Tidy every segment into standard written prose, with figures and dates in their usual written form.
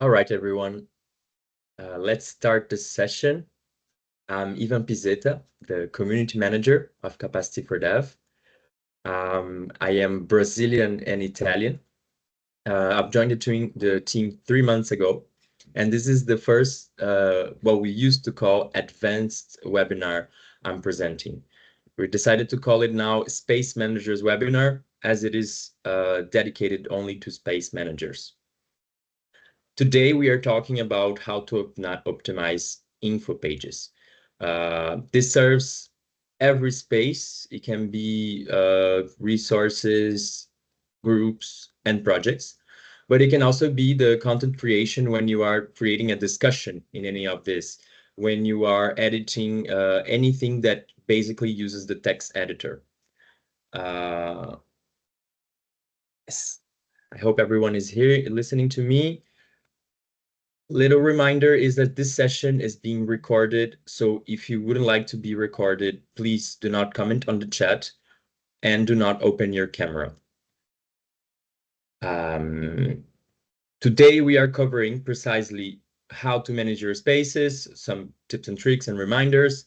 All right, everyone. Let's start the session. I'm Ivan Pizeta, the community manager of Capacity for Dev. I am Brazilian and Italian. I've joined the team 3 months ago, and this is the first, what we used to call advanced webinar I'm presenting. We decided to call it now Space Managers Webinar, as it is dedicated only to space managers. Today, we are talking about how to optimize info pages. This serves every space. It can be resources, groups, and projects, but it can also be the content creation when you are creating a discussion in any of this, when you are editing anything that basically uses the text editor. Yes. I hope everyone is here listening to me. Little reminder is that this session is being recorded, so if you wouldn't like to be recorded, please do not comment on the chat and do not open your camera. Today we are covering precisely how to manage your spaces, some tips and tricks and reminders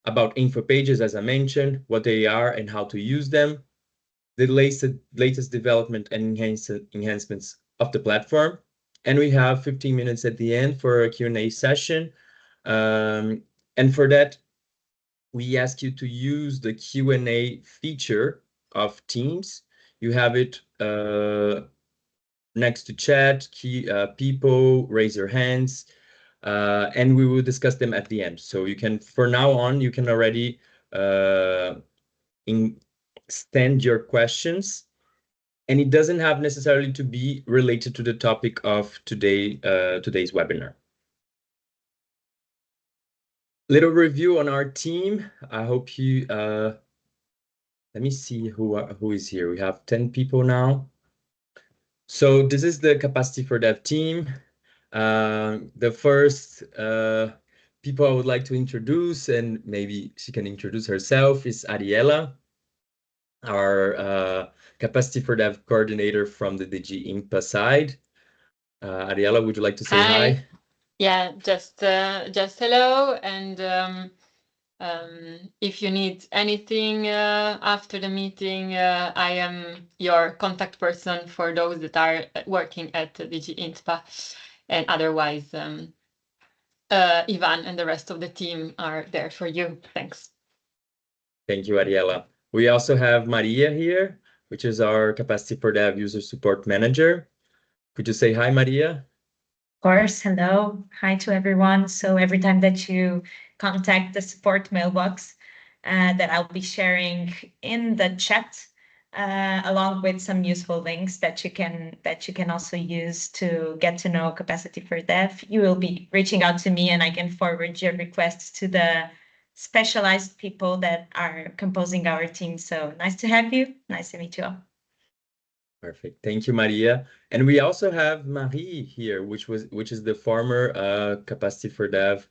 about info pages, as I mentioned, what they are and how to use them, the latest development and enhancements of the platform. And we have 15 minutes at the end for a Q&A session. And for that, we ask you to use the Q&A feature of Teams. You have it next to chat, people, raise your hands, and we will discuss them at the end. So you can, for now on, you can already extend your questions, and it doesn't have necessarily to be related to the topic of today's webinar. Little review on our team. I hope you, let me see who is here. We have 10 people now. So this is the Capacity for Dev team. The first people I would like to introduce, and maybe she can introduce herself, is Ariela, our Capacity for Dev coordinator from the DG INPA side. Ariela, would you like to say hi? Yeah, just hello, and if you need anything after the meeting, I am your contact person for those that are working at DG INSPA, and otherwise Ivan and the rest of the team are there for you. Thanks. Thank you, Ariela. We also have Maria here, which is our Capacity for Dev user support manager. Could you say hi, Maria? Of course, hello. Hi to everyone. So every time that you contact the support mailbox, that I'll be sharing in the chat, along with some useful links that you can also use to get to know Capacity for Dev. You will be reaching out to me, and I can forward your requests to the specialized people that are composing our team. So nice to have you. Nice to meet you all. Perfect. Thank you, Maria. And we also have Marie here, which is the former Capacity for Dev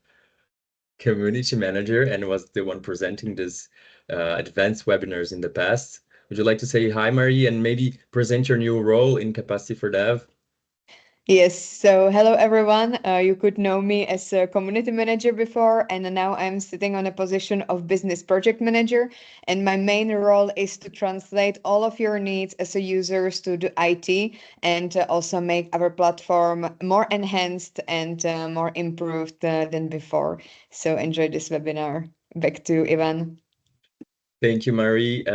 community manager and was the one presenting this advanced webinars in the past. Would you like to say hi, Marie, and maybe present your new role in Capacity for Dev? Yes, so hello everyone. You could know me as a community manager before, and now I'm sitting on a position of business project manager. And my main role is to translate all of your needs as a users to the IT and also make our platform more enhanced and more improved than before. So enjoy this webinar. Back to Ivan. Thank you, Marie.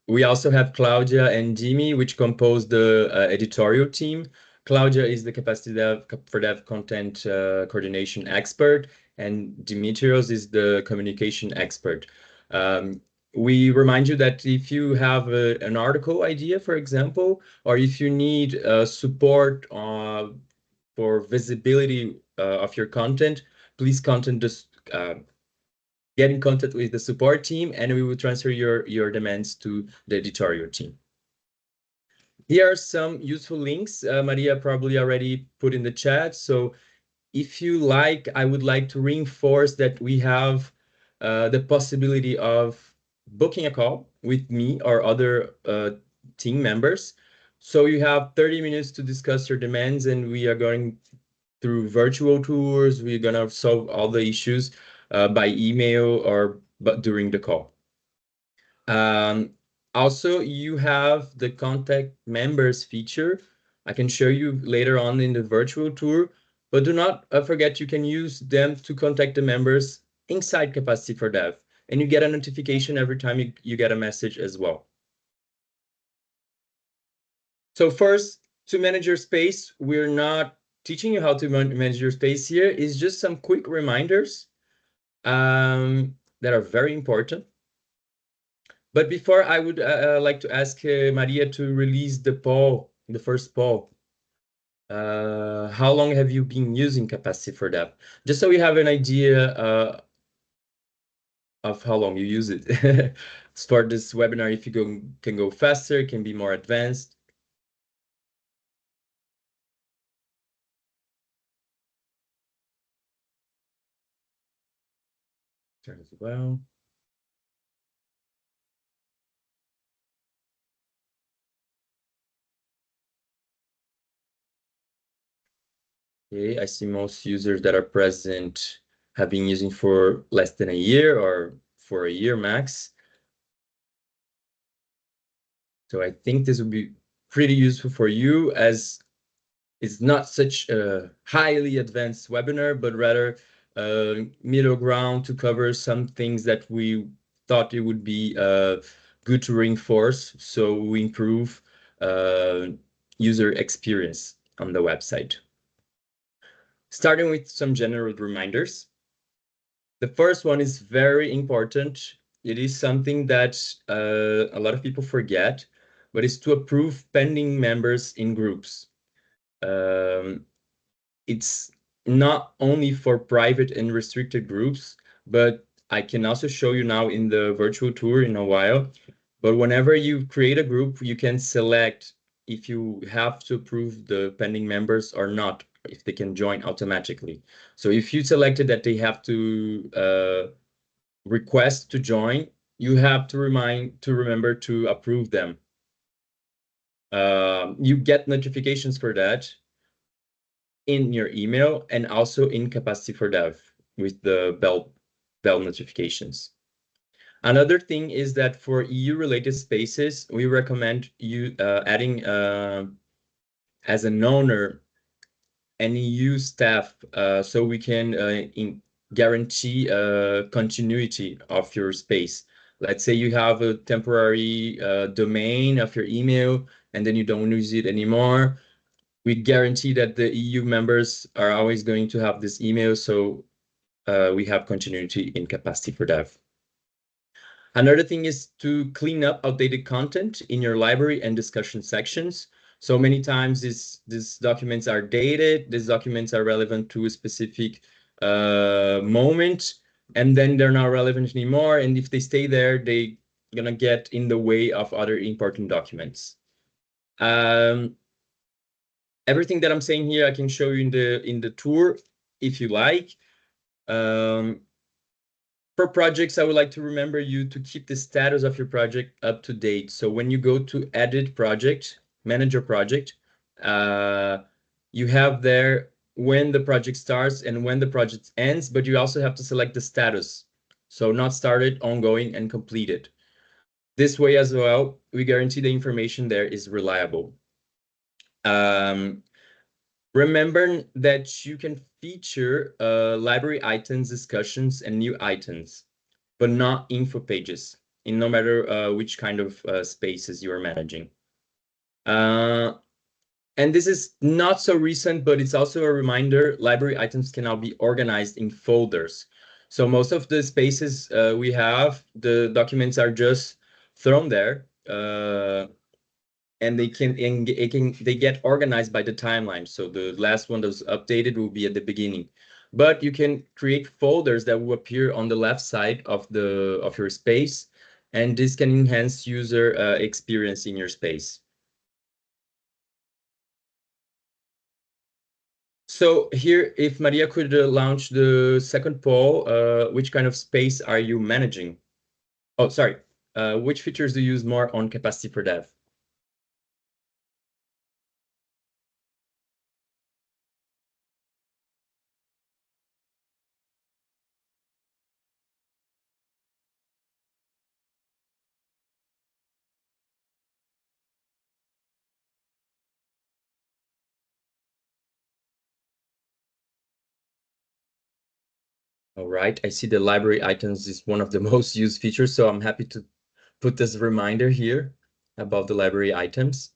We also have Claudia and Jimmy, which compose the editorial team. Claudia is the Capacity for Dev content coordination expert, and Dimitrios is the communication expert. We remind you that if you have an article idea, for example, or if you need support for visibility of your content, please get in contact with the support team, and we will transfer your demands to the editorial team. Here are some useful links Maria probably already put in the chat. So if you like, I would like to reinforce that we have the possibility of booking a call with me or other team members. So you have 30 minutes to discuss your demands, and we are going through virtual tours. We're gonna solve all the issues by email or during the call. Also, you have the contact members feature. I can show you later on in the virtual tour, but do not forget you can use them to contact the members inside Capacity for Dev, and you get a notification every time you get a message as well. So first, to manage your space, we're not teaching you how to manage your space here. It's just some quick reminders that are very important. But before, I would like to ask Maria to release the poll, the first poll. How long have you been using Capacity for Dev? Just so we have an idea of how long you use it. Start this webinar, if you can go faster, can be more advanced. Turn as well. Okay, I see most users that are present have been using for less than a year or for a year max. So I think this would be pretty useful for you, as it's not such a highly advanced webinar, but rather a middle ground to cover some things that we thought it would be good to reinforce, so we improve user experience on the website. Starting with some general reminders. The first one is very important. It is something that a lot of people forget, but it's to approve pending members in groups. It's not only for private and restricted groups, but I can also show you now in the virtual tour in a while. But whenever you create a group, you can select if you have to approve the pending members or not, if they can join automatically. So if you selected that they have to request to join, you have to remember to approve them. You get notifications for that in your email and also in Capacity for Dev with the bell notifications. Another thing is that for EU-related spaces, we recommend you adding as an owner an EU staff, so we can guarantee continuity of your space. Let's say you have a temporary domain of your email and then you don't use it anymore. We guarantee that the EU members are always going to have this email, so we have continuity in Capacity for Dev. Another thing is to clean up outdated content in your library and discussion sections. So many times these documents are dated, these documents are relevant to a specific moment, and then they're not relevant anymore. And if they stay there, they're gonna get in the way of other important documents. Everything that I'm saying here, I can show you in the tour if you like. For projects, I would like to remember you to keep the status of your project up to date. So when you go to edit project, manage your project, you have there when the project starts and when the project ends, but you also have to select the status. So not started, ongoing, and completed. This way as well, we guarantee the information there is reliable. Remember that you can feature library items, discussions, and new items, but not info pages, in no matter which kind of spaces you are managing. And this is not so recent, but it's also a reminder, library items can now be organized in folders. So most of the spaces we have, the documents are just thrown there, and they get organized by the timeline. So the last one that was updated will be at the beginning, but you can create folders that will appear on the left side of your space, and this can enhance user experience in your space. So here, if Maria could launch the second poll, which kind of space are you managing? Oh, sorry. Which features do you use more on Capacity for Dev? All right, I see the library items is one of the most used features, so I'm happy to put this reminder here about the library items.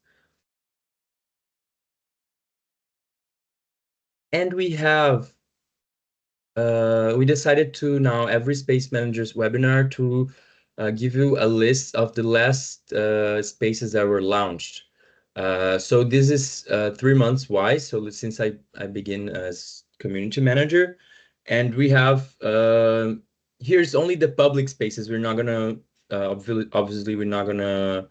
And we have, we decided to now every Space Managers webinar to give you a list of the last spaces that were launched. So this is 3 months wise. So since I begin as community manager, and we have here's only the public spaces. We're not gonna obviously we're not gonna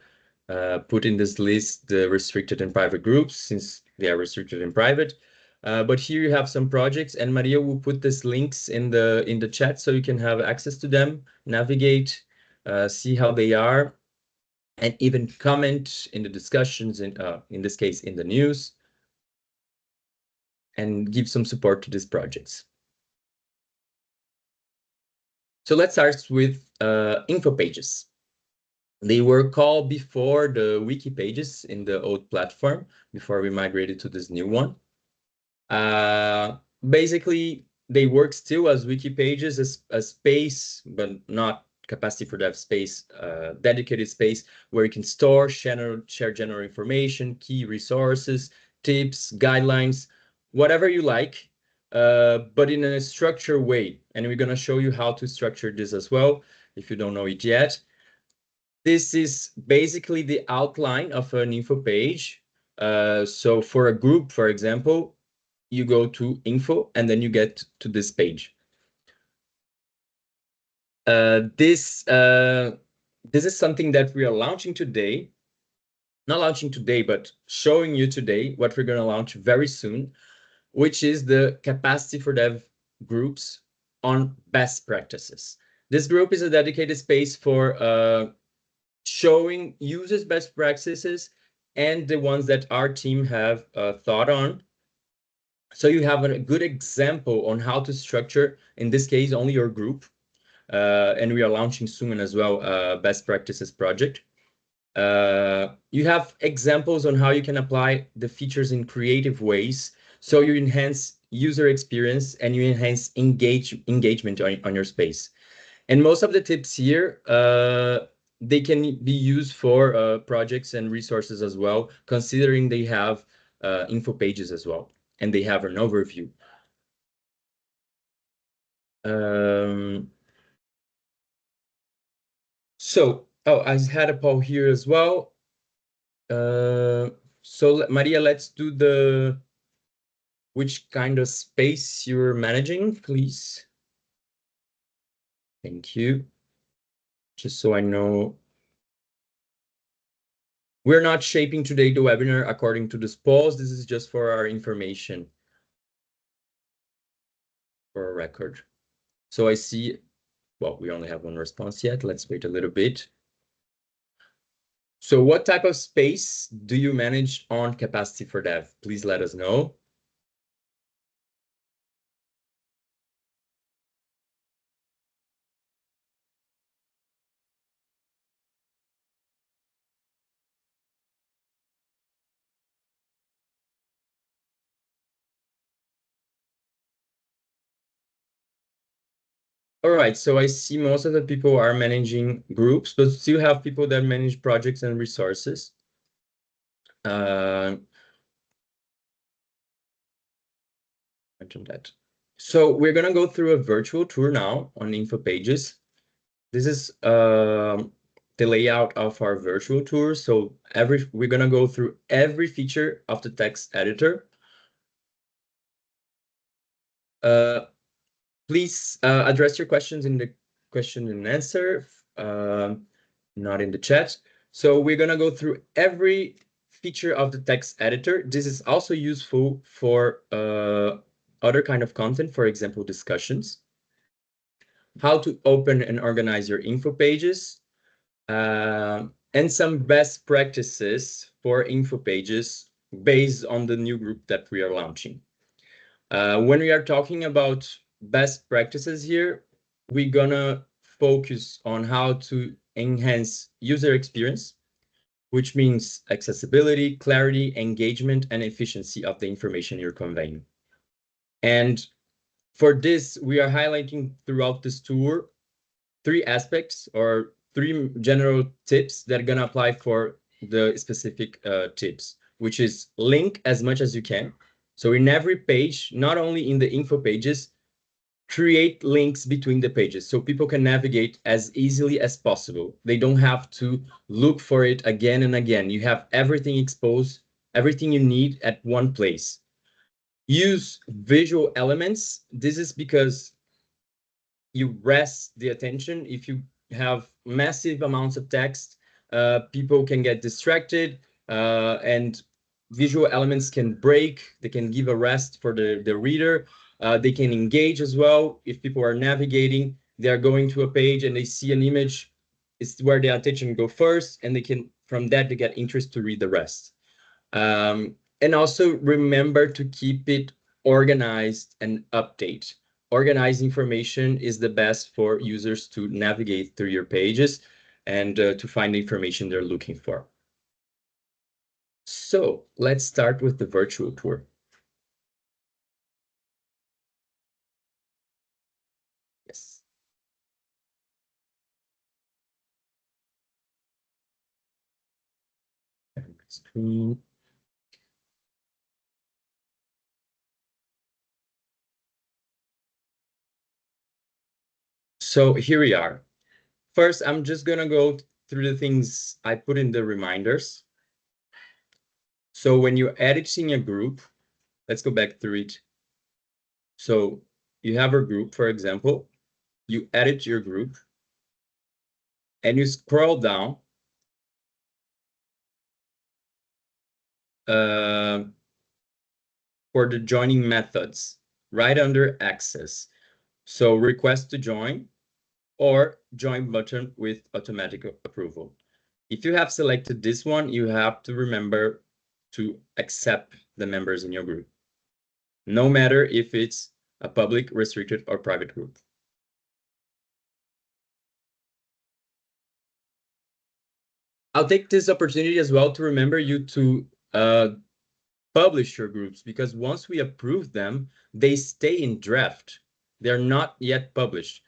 put in this list the restricted and private groups since they are restricted and private. But here you have some projects, and Maria will put these links in the chat so you can have access to them, navigate, see how they are, and even comment in the discussions, in this case, in the news, and give some support to these projects. So let's start with info pages. They were called before the wiki pages in the old platform, before we migrated to this new one. Basically, they work still as wiki pages, as a space, but not capacity for dev space, dedicated space where you can store, share general information, key resources, tips, guidelines, whatever you like, but in a structured way. And we're going to show you how to structure this as well, if you don't know it yet. This is basically the outline of an info page. So for a group, for example, you go to info and then you get to this page. This is something that we are launching today. Not launching today, but showing you today what we're going to launch very soon, which is the Capacity for Dev groups on best practices. This group is a dedicated space for showing users best practices and the ones that our team have thought on. So you have a good example on how to structure, in this case, only your group. And we are launching soon as well best practices project. You have examples on how you can apply the features in creative ways. So you enhance user experience and you enhance engagement on your space. And most of the tips here, they can be used for projects and resources as well, considering they have info pages as well, and they have an overview. So, I had a poll here as well. So Maria, let's do which kind of space you're managing, please. Thank you. Just so I know. We're not shaping today the webinar according to this polls. This is just for our information, for a record. So I see, well, we only have one response yet. Let's wait a little bit. So what type of space do you manage on Capacity for Dev? Please let us know. All right, so I see most of the people are managing groups, but still have people that manage projects and resources. Mention that. So we're gonna go through a virtual tour now on info pages. This is the layout of our virtual tour. So we're gonna go through every feature of the text editor. Please address your questions in the question and answer, not in the chat. So we're gonna go through every feature of the text editor. This is also useful for other kind of content, for example, discussions. How to open and organize your info pages, and some best practices for info pages based on the new group that we are launching. When we are talking about best practices here, we're gonna focus on how to enhance user experience, which means accessibility, clarity, engagement, and efficiency of the information you're conveying. And For this, we are highlighting throughout this tour 3 aspects or 3 general tips that are going to apply for the specific tips, which is link as much as you can. So in every page, not only in the info pages, create links between the pages so people can navigate as easily as possible. They don't have to look for it again and again. You have everything exposed, everything you need at one place. Use visual elements. This is because you rest the attention. If you have massive amounts of text, people can get distracted, and visual elements can break. They can give a rest for the reader. They can engage as well. If people are navigating, they are going to a page and they see an image, it's where their attention go first, and they can, from that, they get interest to read the rest. And also remember to keep it organized and update. Organized information is the best for users to navigate through your pages and to find the information they're looking for. So let's start with the virtual tour. Yes. Screen. So here we are. First, I'm just gonna go through the things I put in the reminders. So when you're editing a group, let's go back through it. So you have a group, for example, you edit your group and you scroll down for the joining methods right under access. So request to join or join button with automatic approval. If you have selected this one, you have to remember to accept the members in your group, no matter if it's a public, restricted, or private group. I'll take this opportunity as well to remember you to publish your groups, because once we approve them, they stay in draft. They're not yet published.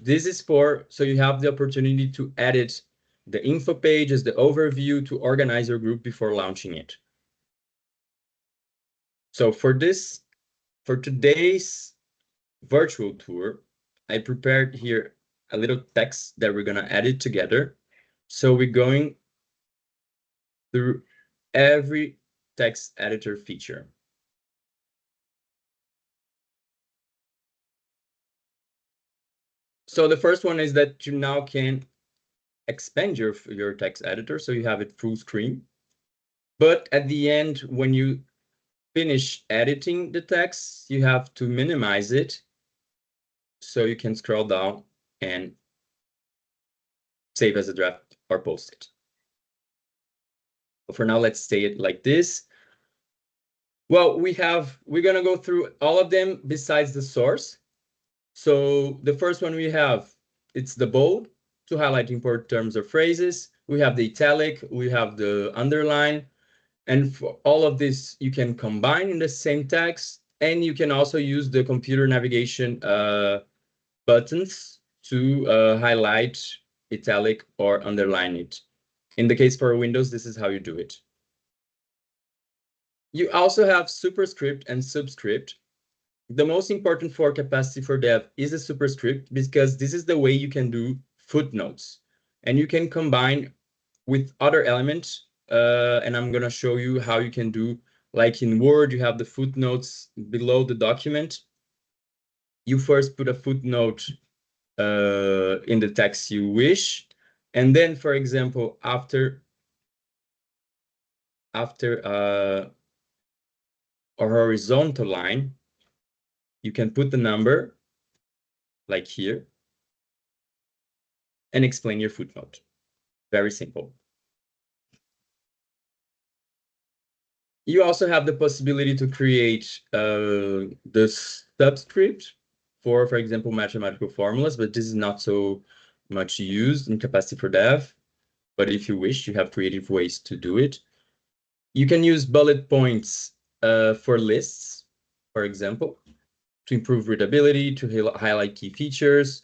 This is so you have the opportunity to edit the info pages, the overview, to organize your group before launching it. So for today's virtual tour, I prepared here a little text that we're gonna edit together. So we're going through every text editor feature. So the first one is that you now can expand your text editor, so you have it full screen. But at the end, when you finish editing the text, you have to minimize it so you can scroll down and save as a draft or post it. But for now, let's stay it like this. Well, we're gonna go through all of them besides the source. So the first one we have, it's the bold to highlight important terms or phrases. We have the italic, we have the underline, and for all of this, you can combine in the same text, and you can also use the computer navigation buttons to highlight, italic, or underline it. In the case for Windows, this is how you do it. You also have superscript and subscript. The most important for Capacity for Dev is a superscript, because this is the way you can do footnotes, and you can combine with other elements. And I'm gonna show you how you can do, like in Word, you have the footnotes below the document. You first put a footnote in the text you wish, and then, for example, after a horizontal line, you can put the number, like here, and explain your footnote. Very simple. You also have the possibility to create the subscript for example, mathematical formulas, but this is not so much used in Capacity for Dev. But if you wish, you have creative ways to do it. You can use bullet points for lists, for example, to improve readability, to highlight key features,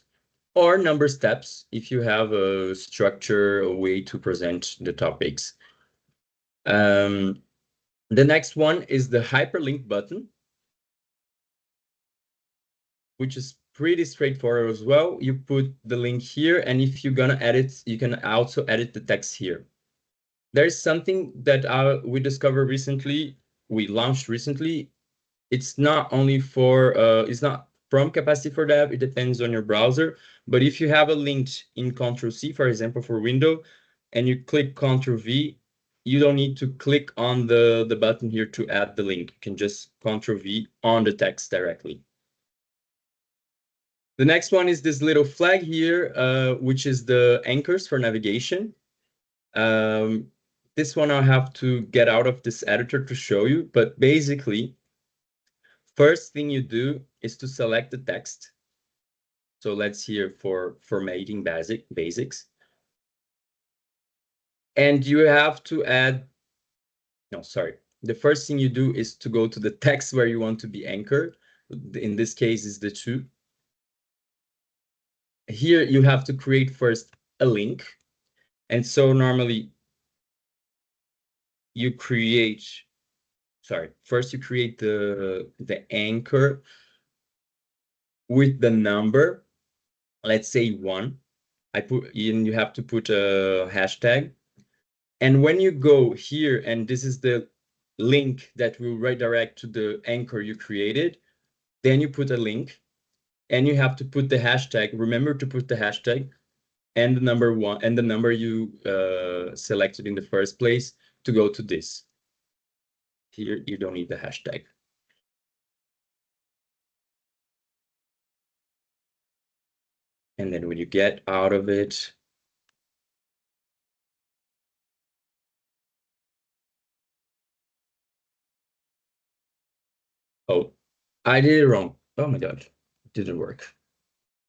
or number steps if you have a structure, a way to present the topics. The next one is the hyperlink button, which is pretty straightforward as well. You put the link here, and if you're gonna edit, you can also edit the text here. There's something that we discovered recently, we launched recently. It's not only for, it's not from Capacity for Dev, it depends on your browser. But if you have a link in Ctrl+C, for example, for Windows, and you click Ctrl+V, you don't need to click on the button here to add the link. You can just Ctrl+V on the text directly. The next one is this little flag here, which is the anchors for navigation. This one I'll have to get out of this editor to show you, but basically, first thing you do is to select the text. So let's here for formatting basics. And you have to add, no, sorry. The first thing you do is to go to the text where you want to be anchored. In this case is the to. Here you have to create first a link. And so normally you create, first you create the anchor with the number, let's say 1. You have to put a hashtag. And when you go here, and this is the link that will redirect to the anchor you created, then you put a link and you have to put the hashtag. Remember to put the hashtag and the number 1 and the number you selected in the first place to go to this. Here, you don't need the hashtag. And then when you get out of it, oh, I did it wrong. Oh my God, it didn't work.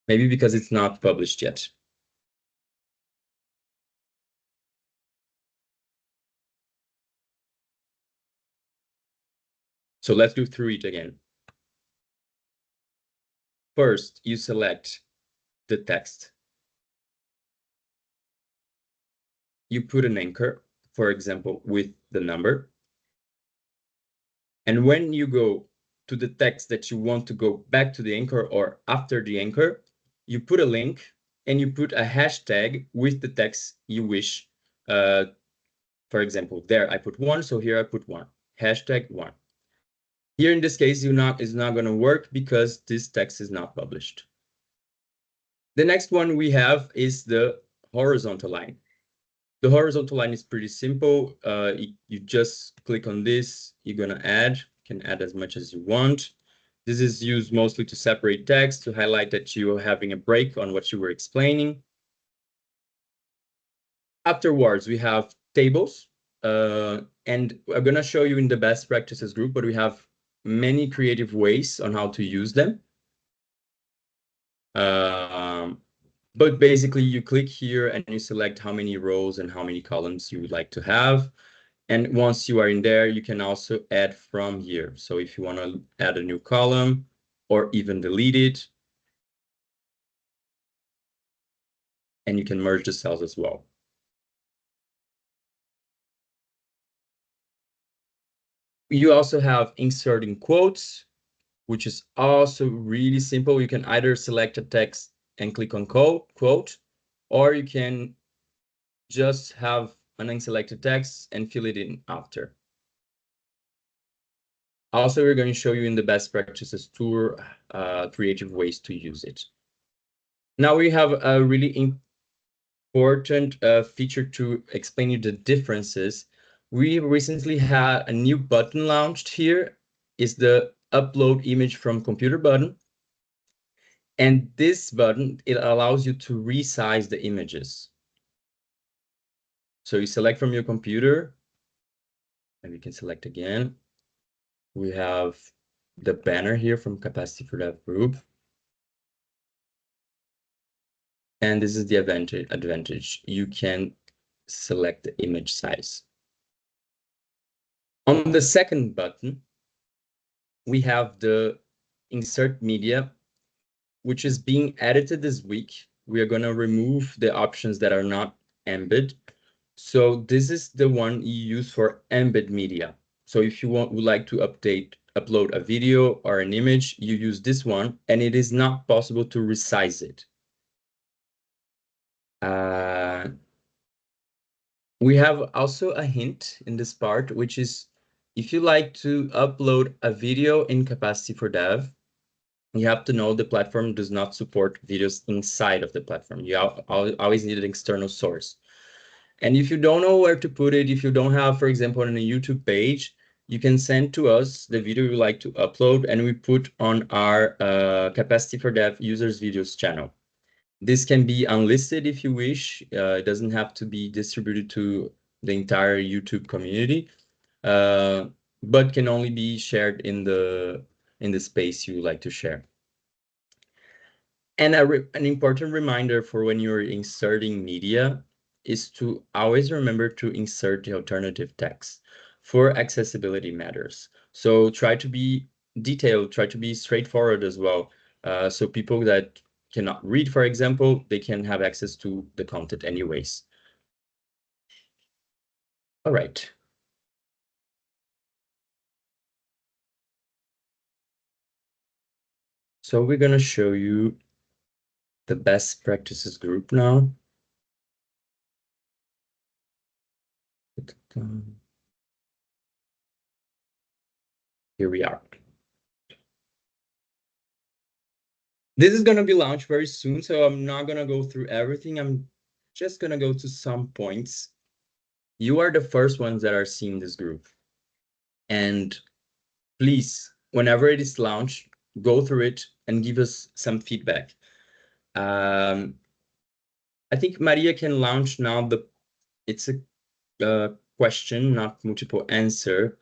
Maybe because it's not published yet. So let's go through it again. First, you select the text. You put an anchor, for example, with the number. And when you go to the text that you want to go back to the anchor or after the anchor, you put a link and you put a hashtag with the text you wish. For example, there I put 1, so here I put 1, hashtag 1. Here in this case, it's not going to work because this text is not published. The next one we have is the horizontal line. The horizontal line is pretty simple. You just click on this, you're going to add, you can add as much as you want. This is used mostly to separate text, to highlight that you are having a break on what you were explaining. Afterwards, we have tables. And I'm going to show you in the best practices group, but we have many creative ways on how to use them. But basically, you click here and you select how many rows and how many columns you would like to have. And once you are in there, you can also add from here. So if you want to add a new column or even delete it, and you can merge the cells as well. You also have inserting quotes, which is also really simple. You can either select a text and click on quote, or you can just have an unselected text and fill it in after. Also, we're going to show you in the best practices tour creative ways to use it. Now we have a really important feature to explain you the differences. We recently had a new button launched here. Is the upload image from computer button. And this button, it allows you to resize the images. So you select from your computer, and we can select again. We have the banner here from Capacity for Dev group. And this is the advantage. You can select the image size. On the second button, we have the insert media, which is being edited this week. We are going to remove the options that are not embed. So this is the one you use for embed media. So if you would like to upload a video or an image, you use this one, and it is not possible to resize it. We have also a hint in this part, which is if you like to upload a video in Capacity for Dev, you have to know the platform does not support videos inside of the platform. You always need an external source. And if you don't know where to put it, if you don't have, for example, on a YouTube page, you can send to us the video you like to upload, and we put on our Capacity for Dev users videos channel. This can be unlisted if you wish. It doesn't have to be distributed to the entire YouTube community, but can only be shared in the space you like to share. And an important reminder for when you're inserting media is to always remember to insert the alternative text for accessibility matters. So try to be detailed, try to be straightforward as well. So people that cannot read, for example, they can have access to the content anyways. All right. So we're going to show you the best practices group now. Here we are. This is going to be launched very soon, so I'm not going to go through everything. I'm just going to go to some points. You are the first ones that are seeing this group. And please, whenever it is launched, go through it and give us some feedback. I think Maria can launch now. It's a question, not multiple answer.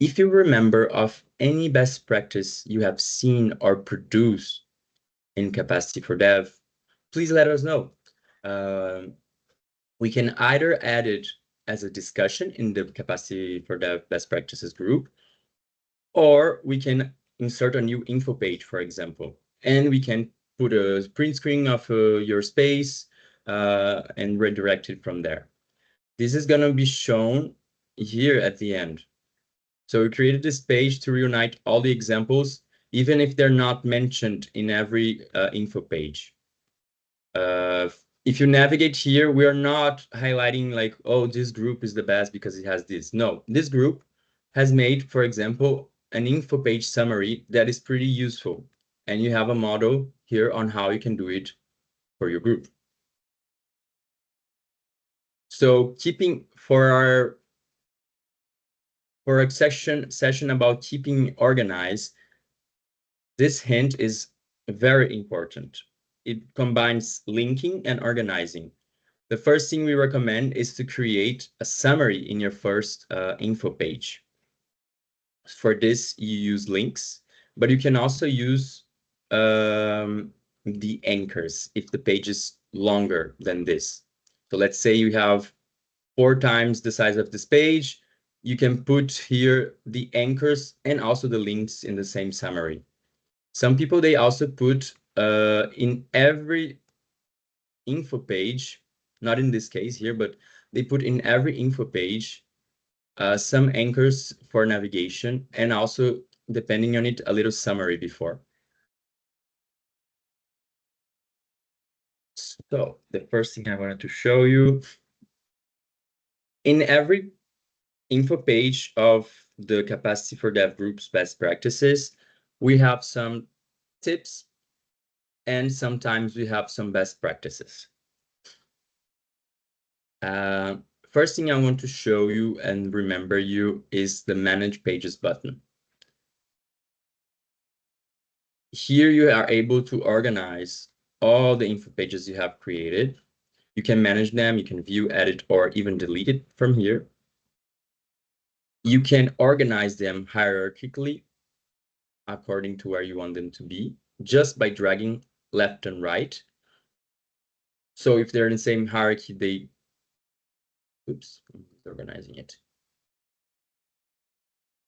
If you remember of any best practice you have seen or produced in Capacity for Dev, please let us know. We can either add it as a discussion in the Capacity for Dev best practices group, or we can insert a new info page, for example, and we can put a print screen of your space and redirect it from there. This is going to be shown here at the end. So we created this page to reunite all the examples, even if they're not mentioned in every info page. If you navigate here, we are not highlighting like, oh, this group is the best because it has this. No, this group has made, for example, an info page summary that is pretty useful. And you have a model here on how you can do it for your group. So keeping for a session about keeping organized, this hint is very important. It combines linking and organizing. The first thing we recommend is to create a summary in your first info page. For this, you use links, but you can also use the anchors if the page is longer than this. So let's say you have 4 times the size of this page. You can put here the anchors and also the links in the same summary. Some people, they also put in every info page, not in this case here, but they put in every info page some anchors for navigation, and also, depending on it, a little summary before. So the first thing I wanted to show you, in every info page of the Capacity for Dev group's best practices, we have some tips, and sometimes we have some best practices. First thing I want to show you and remember you is the Manage Pages button. Here you are able to organize all the info pages you have created. You can manage them, you can view, edit, or even delete it from here. You can organize them hierarchically according to where you want them to be, just by dragging left and right. So if they're in the same hierarchy, oops, I'm organizing it.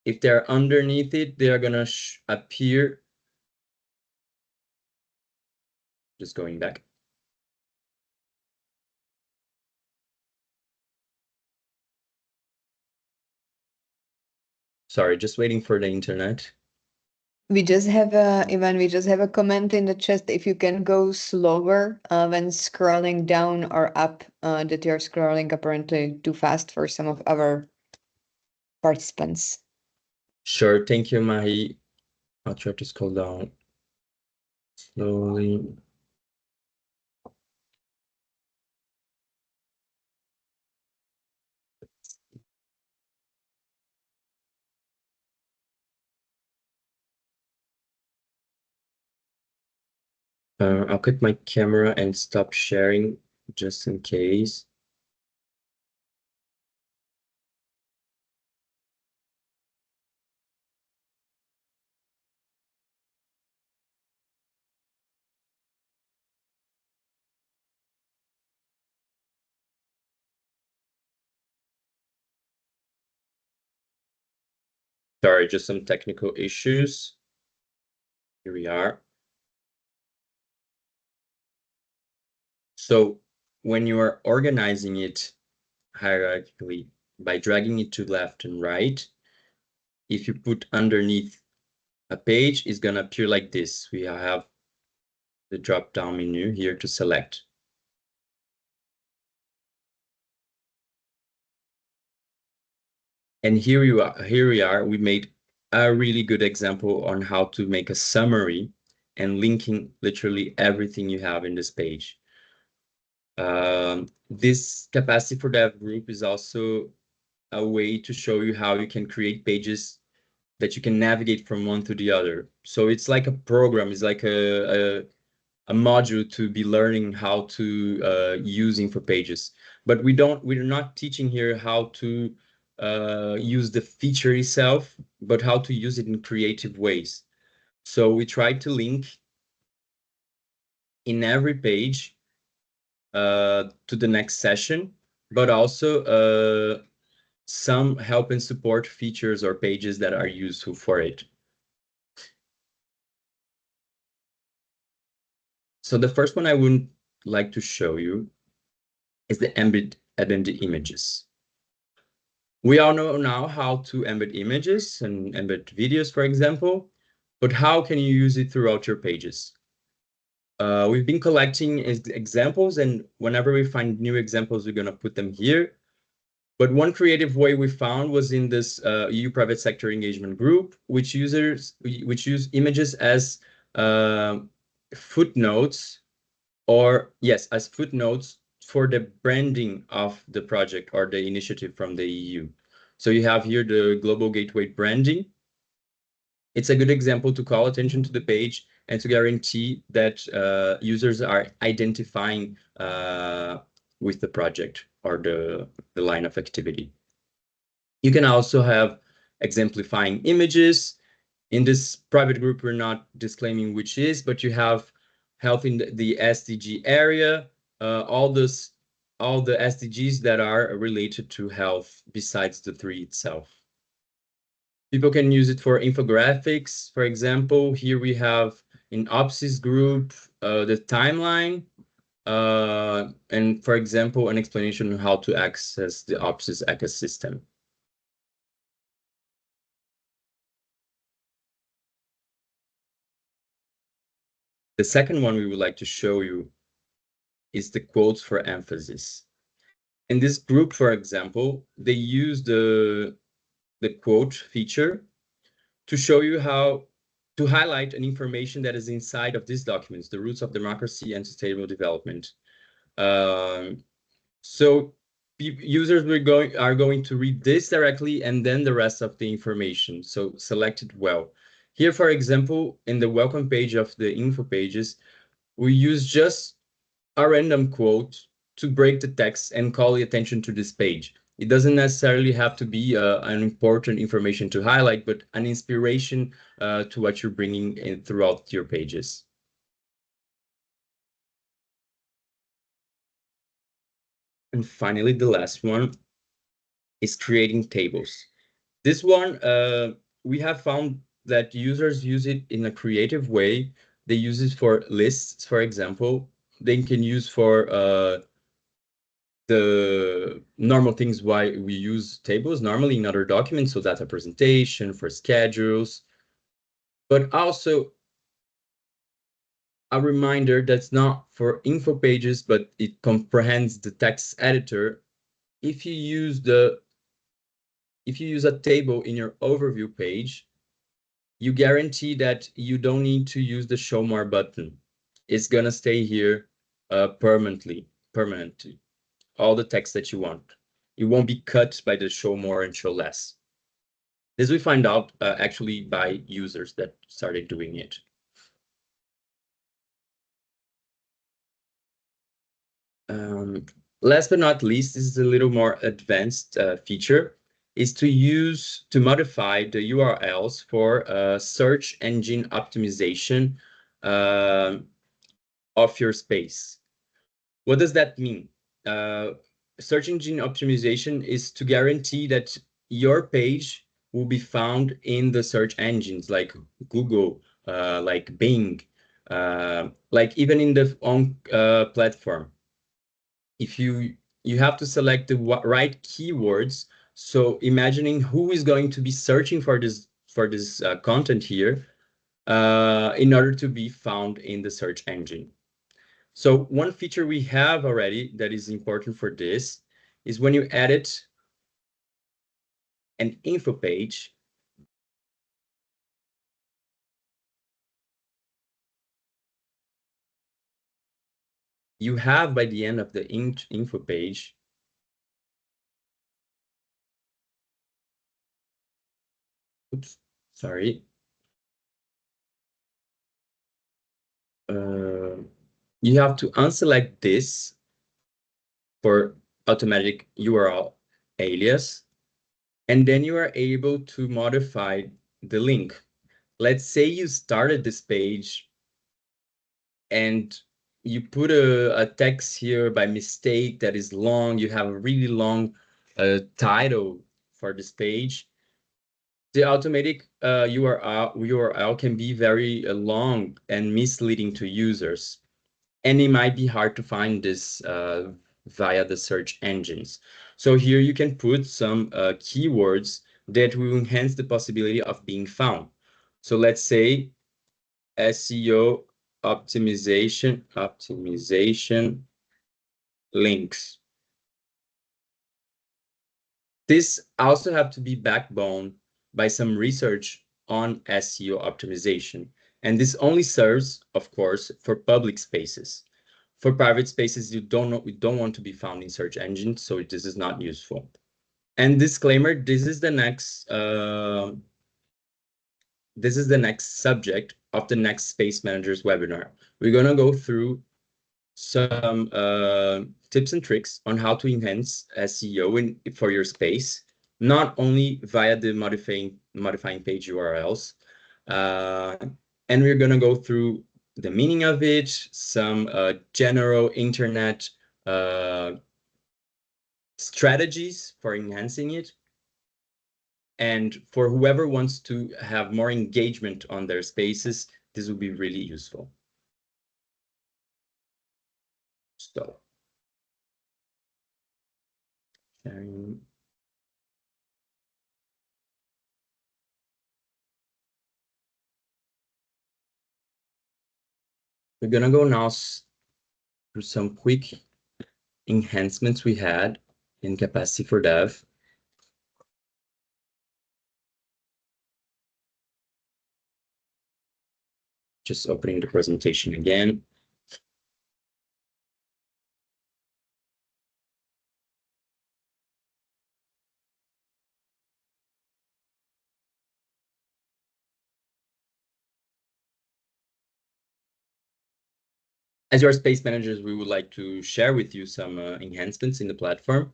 if they're underneath it, they're gonna appear. Just going back. Sorry, just waiting for the internet. We just have Ivan, we just have a comment in the chat if you can go slower when scrolling down or up, that you're scrolling apparently too fast for some of our participants. Sure, thank you, Marie. I'll try to scroll down slowly. I'll cut my camera and stop sharing just in case. Sorry, just some technical issues. Here we are. So when you are organizing it hierarchically by dragging it to left and right, if you put underneath a page, it's gonna appear like this. We have the drop-down menu here to select. And here we are. We made a really good example on how to make a summary and linking literally everything you have in this page. This Capacity for Dev group is also a way to show you how you can create pages that you can navigate from one to the other. So it's like a program, it's like a module to be learning how to use info pages. But we're not teaching here how to use the feature itself, but how to use it in creative ways. So we try to link in every page to the next session, but also some help and support features or pages that are useful for it. So the first one I would like to show you is the embed images. We all know now how to embed images and embed videos, for example, but how can you use it throughout your pages? We've been collecting examples, and whenever we find new examples, we're going to put them here. But one creative way we found was in this EU private sector engagement group, which use images as footnotes, or yes, as footnotes for the branding of the project or the initiative from the EU. So you have here the Global Gateway branding. It's a good example to call attention to the page and to guarantee that users are identifying with the project or the line of activity. You can also have exemplifying images. In this private group, we're not disclaiming which is, but you have health in the SDG area, all the SDGs that are related to health besides the 3 itself. People can use it for infographics. For example, here we have in OPSIS group, the timeline, and for example, an explanation on how to access the OPSIS ecosystem. The second one we would like to show you is the quotes for emphasis. In this group, for example, they use the quote feature to show you how to highlight an information that is inside of these documents, the roots of democracy and sustainable development. So users are going to read this directly and then the rest of the information. So select it well. Here, for example, in the welcome page of the info pages, we use just a random quote to break the text and call the attention to this page. It doesn't necessarily have to be an important information to highlight, but an inspiration to what you're bringing in throughout your pages. And finally, the last one is creating tables. This one, we have found that users use it in a creative way. They use it for lists, for example. They can use for the normal things why we use tables normally in other documents, so data presentation, for schedules, but also a reminder that's not for info pages, but it comprehends the text editor. If you use a table in your overview page, you guarantee that you don't need to use the show more button. It's gonna stay here permanently, all the text that you want. It won't be cut by the show more and show less. This we find out actually by users that started doing it. Last but not least, this is a little more advanced feature, is to modify the URLs for search engine optimization of your space. What does that mean? Search engine optimization is to guarantee that your page will be found in the search engines like Google, like Bing, like even in the own platform. If you have to select the right keywords. So imagining who is going to be searching for this content here in order to be found in the search engine. So one feature we have already that is important for this is when you edit an info page, you have by the end of the info page oops, sorry. You have to unselect this for automatic URL alias, and then you are able to modify the link. Let's say you started this page and you put a text here by mistake that is long, you have a really long title for this page. The automatic URL can be very long and misleading to users. And it might be hard to find this via the search engines. So here you can put some keywords that will enhance the possibility of being found. So let's say SEO optimization links. This also have to be backbone by some research on SEO optimization. And this only serves, of course, for public spaces. For private spaces, we don't want to be found in search engines, so this is not useful. And disclaimer, this is the next subject of the next Space Managers webinar. We're gonna go through some tips and tricks on how to enhance SEO for your space, not only via the modifying page URLs, and we're gonna go through the meaning of it, some general internet strategies for enhancing it, and for whoever wants to have more engagement on their spaces, this will be really useful. So, sharing. We're gonna go now through some quick enhancements we had in Capacity for Dev. Just opening the presentation again. As your space managers, we would like to share with you some enhancements in the platform.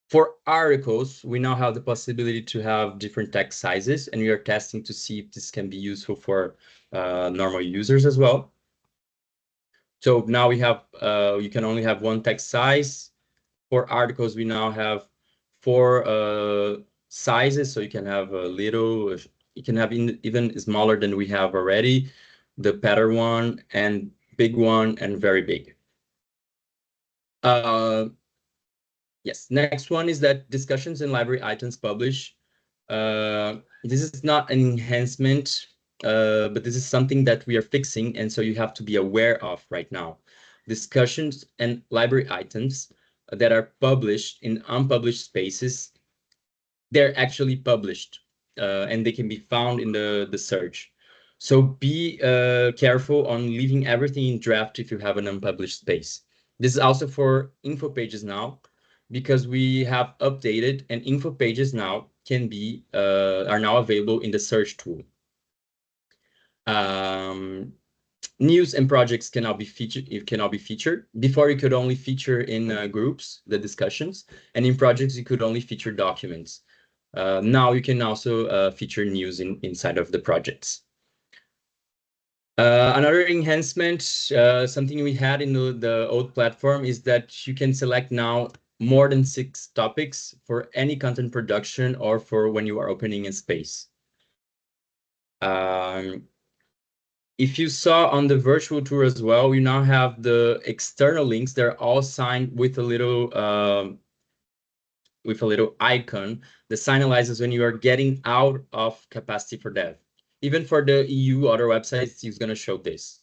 For articles, we now have the possibility to have different text sizes, and we are testing to see if this can be useful for normal users as well. So now we have, you can only have one text size. For articles, we now have 4 sizes, so you can have a little, you can have even smaller than we have already, the pattern one, and big one, and very big. Yes, next one is that discussions and library items publish. This is not an enhancement, but this is something that we are fixing, and so you have to be aware of right now. Discussions and library items that are published in unpublished spaces, they're actually published, and they can be found in the search. So be careful on leaving everything in draft if you have an unpublished space. This is also for info pages now, because we have updated, and info pages now can be are now available in the search tool. News and projects can now be featured. It cannot be featured. Before, you could only feature in groups the discussions, and in projects you could only feature documents. Now you can also feature news inside of the projects. Another enhancement, something we had in the old platform, is that you can select now more than 6 topics for any content production or for when you are opening a space. If you saw on the virtual tour as well, we now have the external links. They're all signed with a little icon that signalizes when you are getting out of Capacity for Dev. Even for the EU other websites, it's going to show this.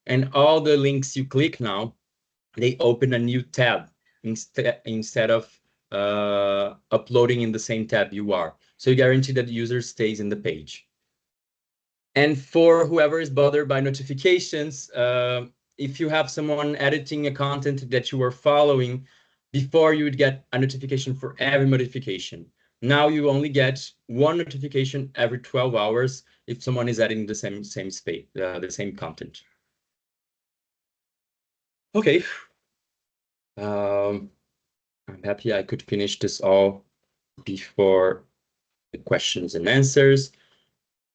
And all the links you click now, they open a new tab instead of uploading in the same tab you are. So you guarantee that the user stays in the page. And for whoever is bothered by notifications, if you have someone editing a content that you are following, before you would get a notification for every modification. Now you only get 1 notification every 12 hours if someone is adding the same space, the same content. Okay. I'm happy I could finish this all before the questions and answers.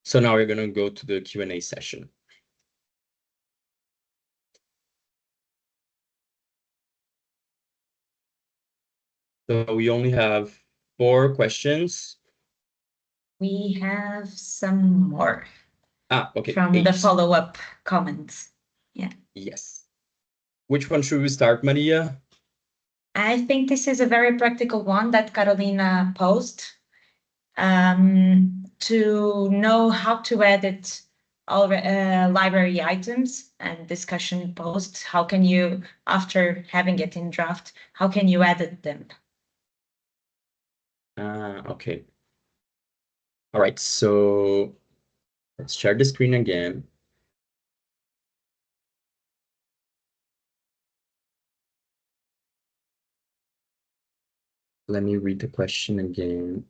So now we're going to go to the Q&A session. So we only have 4 questions. We have some more. Okay. From 8. The follow-up comments. Yeah. Yes. Which one should we start, Maria? I think this is a very practical one that Carolina posted. To know how to edit all library items and discussion posts, how can you, after having it in draft, how can you edit them? Okay. All right, so let's share the screen again. Let me read the question again.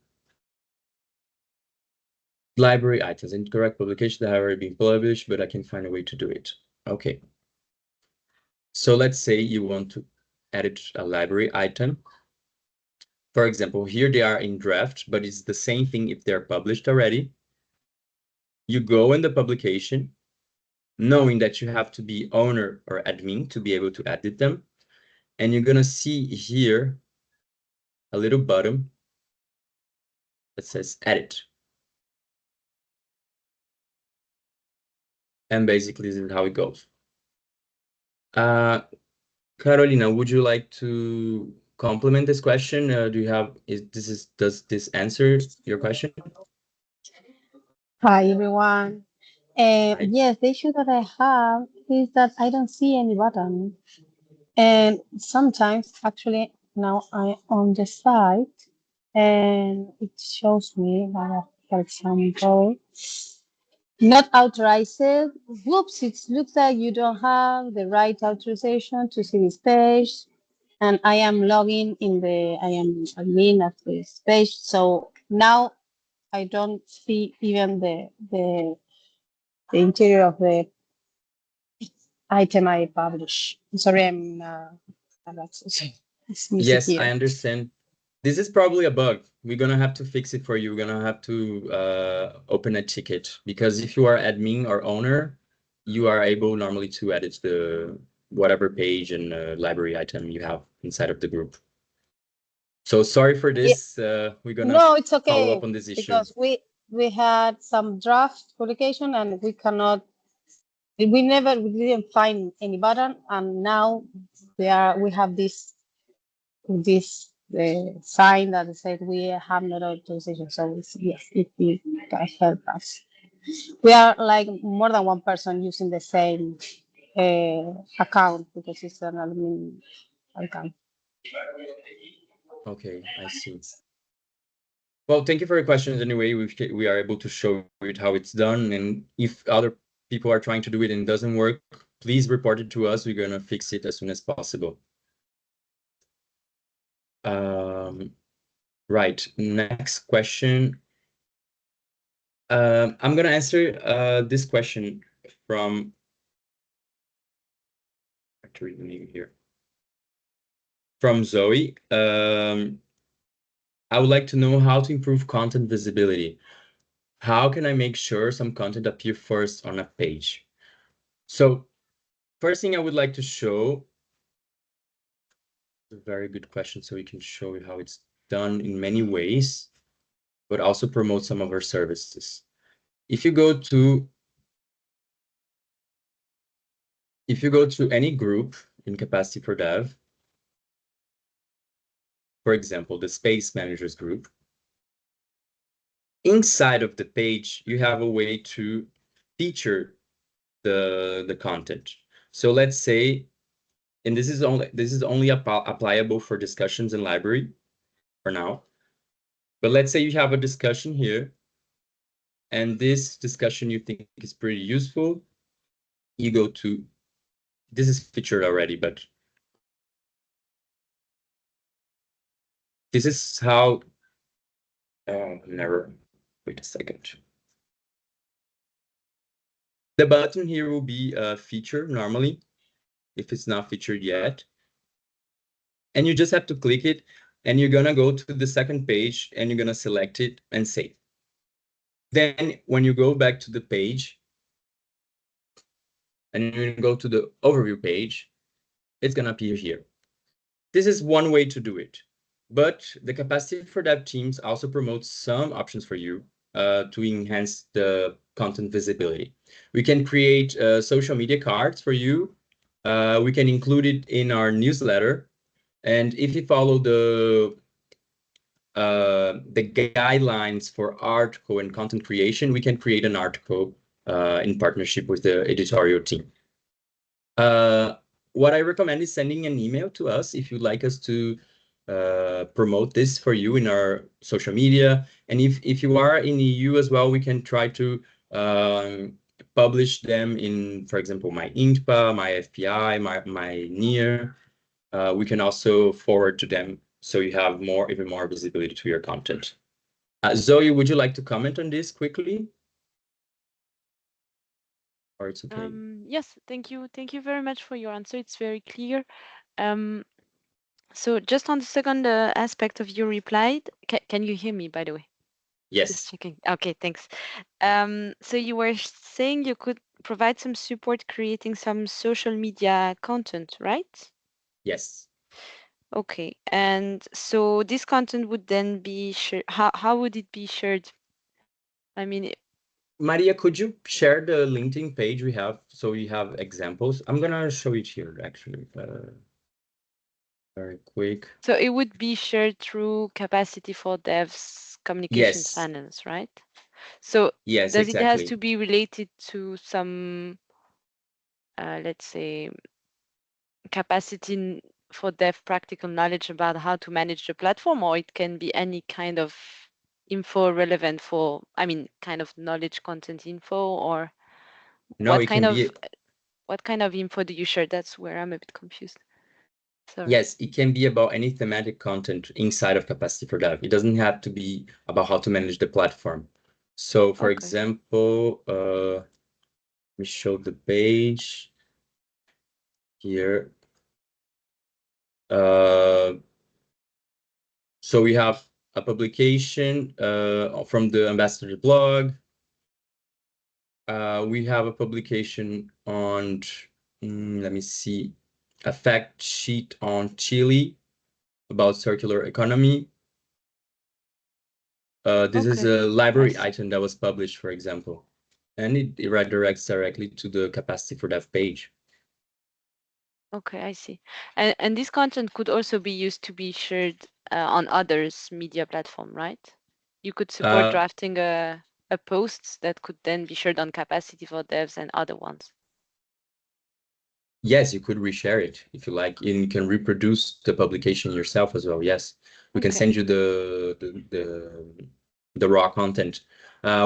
Library items, incorrect publication that have already been published, but I can find a way to do it. Okay. So let's say you want to edit a library item. For example, here they are in draft, but it's the same thing if they're published already. You go in the publication, knowing that you have to be owner or admin to be able to edit them. And you're going to see here a little button that says edit. And basically this is how it goes. Carolina, would you like to complement this question? Do you have, does this answer your question? Hi, everyone. Yes, the issue that I have is that I don't see any button. And sometimes, actually, now I'm on the site and it shows me, for example, not authorized. Whoops, it looks like you don't have the right authorization to see this page. And I am logging in I am admin of this page. So now I don't see even the interior of the item I publish. Sorry, I'm Yes, here. I understand. This is probably a bug. We're gonna have to fix it for you. We're gonna have to open a ticket, because if you are admin or owner, you are able normally to edit the whatever page and library item you have inside of the group. So sorry for this. We're gonna No, it's follow okay up on this issue. because we had some draft publication and we didn't find any button, and now we have this sign that said we have no authorization. So yes, if you can help us, we are like more than one person using the same account because it's an admin account. Okay, I see. Well, thank you for your questions. Anyway, we are able to show it how it's done, and if other people are trying to do it and it doesn't work, please report it to us. We're gonna fix it as soon as possible. Right, next question. I'm gonna answer this question from actually the name here from Zoe. I would like to know how to improve content visibility. How can I make sure some content appear first on a page? So first thing I would like to show, a very good question, so we can show you how it's done in many ways, but also promote some of our services. If you go to any group in Capacity for Dev, for example, the Space Managers group, inside of the page, you have a way to feature the content. So let's say, and this is only applicable for discussions in library for now. But let's say you have a discussion here, and this discussion you think is pretty useful. You go to, this is featured already, but this is how, wait a second. The button here will be featured normally, if it's not featured yet. And you just have to click it, and you're gonna go to the second page, and you're gonna select it and save. Then when you go back to the page, and you go to the overview page, it's gonna appear here. This is one way to do it, but the Capacity for Dev teams also promote some options for you to enhance the content visibility. We can create social media cards for you. We can include it in our newsletter. And if you follow the guidelines for article and content creation, we can create an article in partnership with the editorial team. What I recommend is sending an email to us if you'd like us to promote this for you in our social media. And if you are in EU as well, we can try to publish them in, for example, my INCPA, my FPI, my NIR. We can also forward to them so you have even more visibility to your content. Zoe, would you like to comment on this quickly? Or it's okay. Yes, thank you. Thank you very much for your answer. It's very clear. So just on the second aspect of your reply, can you hear me, by the way? Yes. Just checking. Okay, thanks. So you were saying you could provide some support creating some social media content, right? Yes. Okay, and so this content would then be shared. How would it be shared? I mean, Maria, could you share the LinkedIn page we have so you have examples? I'm gonna show it here actually. Very quick. so it would be shared through Capacity for Dev's communication Yes. channels, right? So Yes, does exactly. it has to be related to some, let's say, Capacity for Dev practical knowledge about how to manage the platform, or it can be any kind of info relevant for, I mean, kind of knowledge content info, or No, what it kind can of be what kind of info do you share? That's where I'm a bit confused. Sorry. yes, it can be about any thematic content inside of Capacity for Dev. It doesn't have to be about how to manage the platform. So for Okay. example, we show the page here. So we have a publication from the Ambassador blog. We have a publication on, let me see, a fact sheet on Chile. about circular economy. This is Okay, a library see. item that was published, for example, and it redirects directly to the Capacity for Dev page. Okay, I see. And this content could also be used to be shared on others' media platform, right? You could support drafting a post that could then be shared on Capacity for Devs and other ones. Yes, you could reshare it if you like, and you can reproduce the publication yourself as well. Yes, we can Okay. send you the raw content.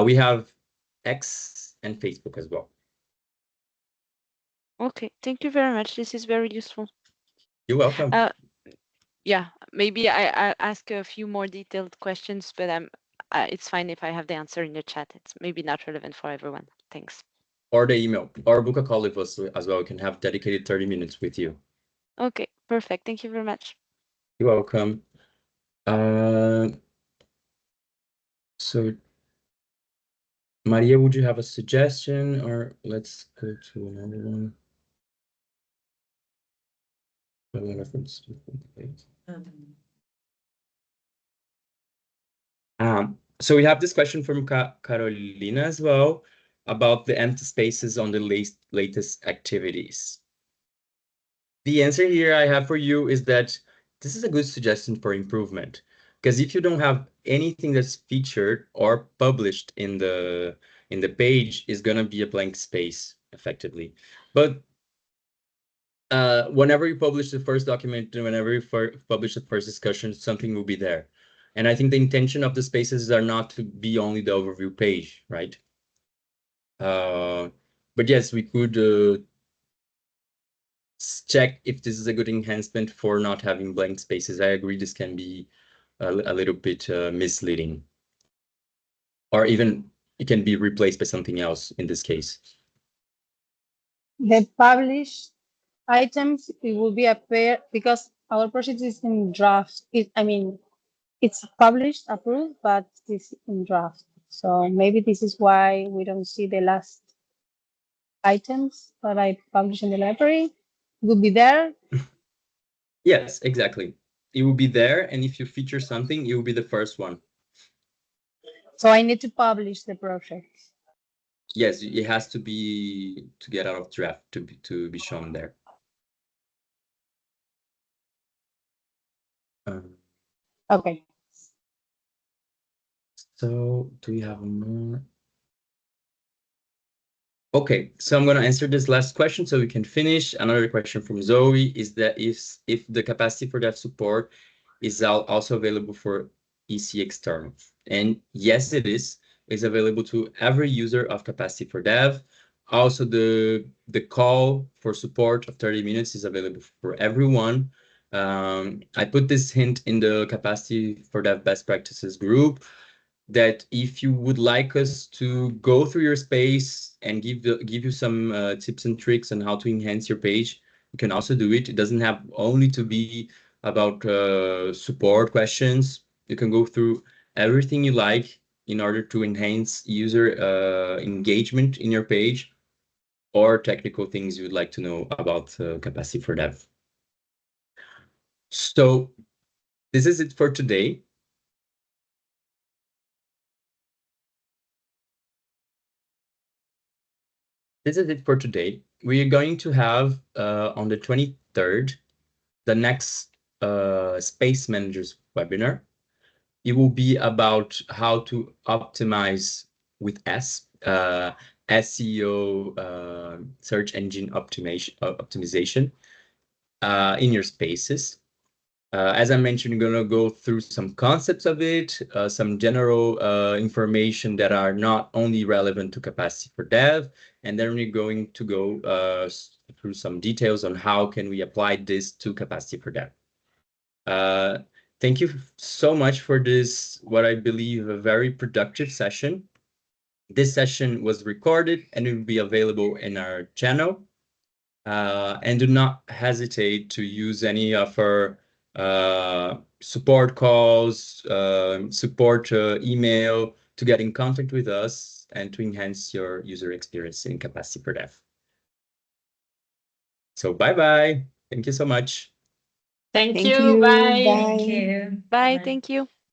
We have X and Facebook as well. Okay, thank you very much. This is very useful. You're welcome. Yeah, maybe I'll ask a few more detailed questions, but it's fine if I have the answer in the chat. It's maybe not relevant for everyone. Thanks. Or the email, or book a call with us as well. We can have dedicated 30 minutes with you. Okay, perfect. Thank you very much. You're welcome. So, Maria, would you have a suggestion, or let's go to another one? So we have this question from Carolina as well about the empty spaces on the latest activities. The answer here I have for you is that this is a good suggestion for improvement, because if you don't have anything that's featured or published in the page, is gonna be a blank space effectively. But whenever you publish the first document and whenever you publish the first discussion, something will be there. And I think the intention of the spaces are not to be only the overview page, right? But yes, we could check if this is a good enhancement for not having blank spaces. I agree this can be a little bit misleading. Or even it can be replaced by something else in this case. The published items, it will be a pair because our project is in draft. It's published, approved, but it's in draft. So maybe this is why we don't see the last items that I published in the library. It will be there. Yes, exactly. It will be there, and if you feature something, it will be the first one. So I need to publish the project. Yes, it has to get out of draft to be shown there. Okay. So do we have more? Okay, so I'm going to answer this last question so we can finish. Another question from Zoe is that if the Capacity for Dev support is also available for EC external. And yes, it is. It's available to every user of Capacity for Dev. Also, the call for support of 30 minutes is available for everyone. I put this hint in the Capacity for Dev best practices group, that if you would like us to go through your space and give you some tips and tricks on how to enhance your page, you can also do it. It doesn't have only to be about support questions. You can go through everything you like in order to enhance user engagement in your page, or technical things you would like to know about Capacity for Dev. So this is it for today. This is it for today. We are going to have on the 23rd, the next Space Managers webinar. It will be about how to optimize with SEO, search engine optimization in your spaces. As I mentioned, we're going to go through some concepts of it, some general information that are not only relevant to Capacity for Dev, and then we're going to go through some details on how can we apply this to Capacity for Dev. Thank you so much for this, what I believe a very productive session. This session was recorded and it will be available in our channel. And do not hesitate to use any of our support calls, support email to get in contact with us and to enhance your user experience in Capacity for Dev. So bye-bye. Thank you so much. Thank Thank you. you. Bye. Bye. Thank you. Bye. Bye-bye. Thank you.